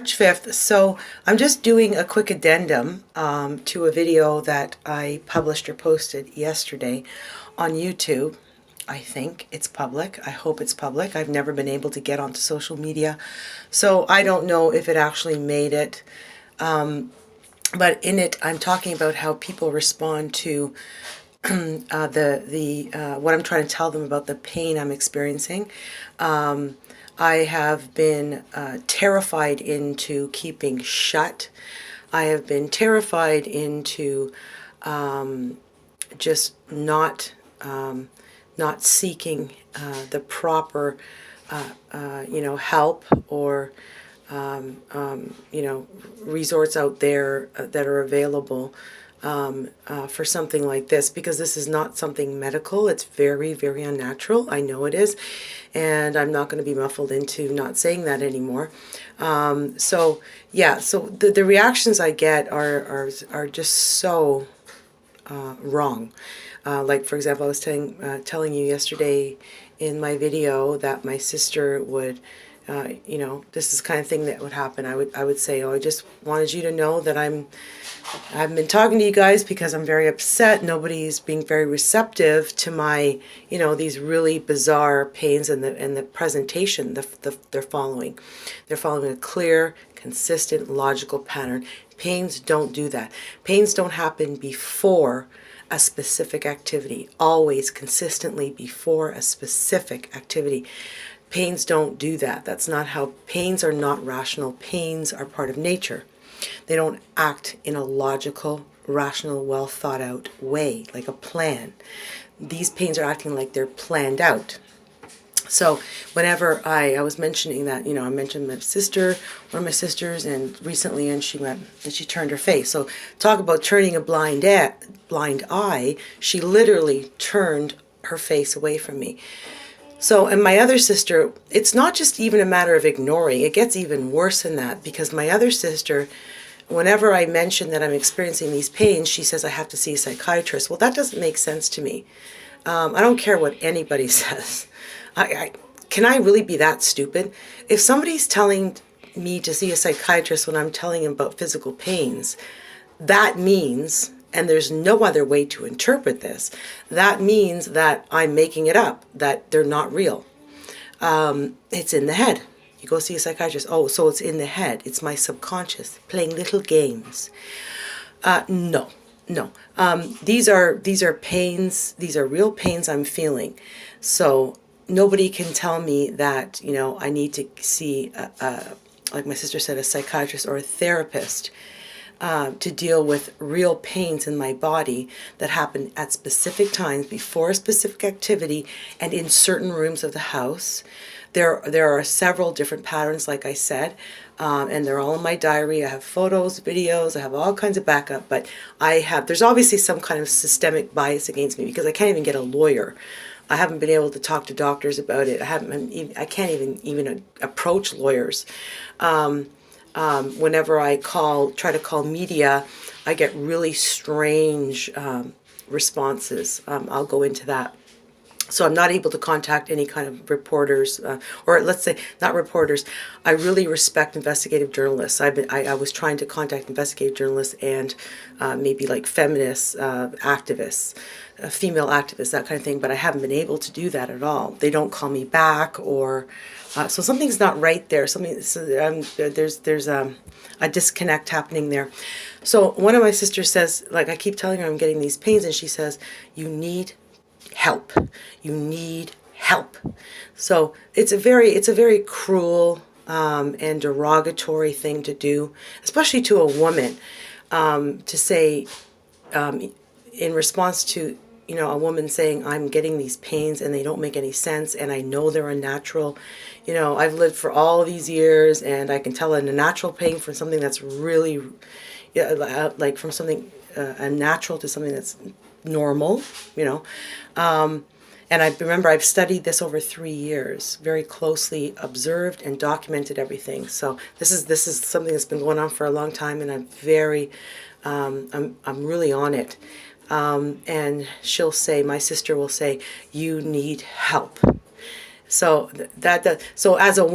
March 5th. So I'm just doing a quick addendum to a video that I published or posted yesterday on YouTube. I think it's public. I hope it's public. I've never been able to get onto social media, so I don't know if it actually made it. But in it, I'm talking about how people respond to what I'm trying to tell them about the pain I'm experiencing. I have been terrified into keeping shut. I have been terrified into just not seeking the proper help or resorts out there that are available for something like this, because this is not something medical. It's very, very unnatural. I know it is, and I'm not going to be muffled into not saying that anymore. So the reactions I get are just so wrong. Like, for example, I was telling you yesterday in my video that my sister would, this is the kind of thing that would happen. I would say, oh, I just wanted you to know that I've been talking to you guys because I'm very upset. Nobody's being very receptive to my, these really bizarre pains and the presentation they're following. They're following a clear, consistent, logical pattern. Pains don't do that. Pains don't happen before a specific activity, always consistently before a specific activity. Pains don't do that. That's not how, pains are not rational. Pains are part of nature. They don't act in a logical, rational, well thought out way, like a plan. These pains are acting like they're planned out. So whenever I was mentioning that, I mentioned my sister, one of my sisters, and recently, and she turned her face. So talk about turning a blind eye. She literally turned her face away from me. So, and my other sister, it's not just even a matter of ignoring. It gets even worse than that, because my other sister, whenever I mention that I'm experiencing these pains, she says I have to see a psychiatrist. Well, that doesn't make sense to me. I don't care what anybody says. Can I really be that stupid? If somebody's telling me to see a psychiatrist when I'm telling him about physical pains, that means, and there's no other way to interpret this, that means that I'm making it up, that they're not real. It's in the head. You go see a psychiatrist. Oh, so it's in the head. It's my subconscious playing little games. No. These are pains. These are real pains I'm feeling. So nobody can tell me that, I need to see, like my sister said, a psychiatrist or a therapist to deal with real pains in my body that happen at specific times before a specific activity and in certain rooms of the house. There are several different patterns, like I said, and they're all in my diary. I have photos, videos, I have all kinds of backup, but there's obviously some kind of systemic bias against me, because I can't even get a lawyer. I haven't been able to talk to doctors about it. I can't even approach lawyers. Whenever I try to call media, I get really strange responses. I'll go into that. So I'm not able to contact any kind of reporters, or let's say not reporters. I really respect investigative journalists. I was trying to contact investigative journalists and maybe like feminists, activists, female activists, that kind of thing. But I haven't been able to do that at all. They don't call me back, or so something's not right there. There's a disconnect happening there. So one of my sisters says, like, I keep telling her I'm getting these pains, and she says, you need help. You need help. So it's a very cruel and derogatory thing to do, especially to a woman, to say in response to a woman saying, I'm getting these pains and they don't make any sense and I know they're unnatural. I've lived for all these years and I can tell a natural pain from something that's really like from something unnatural to something that's normal, and I remember I've studied this over 3 years, very closely observed and documented everything. So this is something that's been going on for a long time, and I'm very, I'm really on it. And my sister will say, you need help. So so as a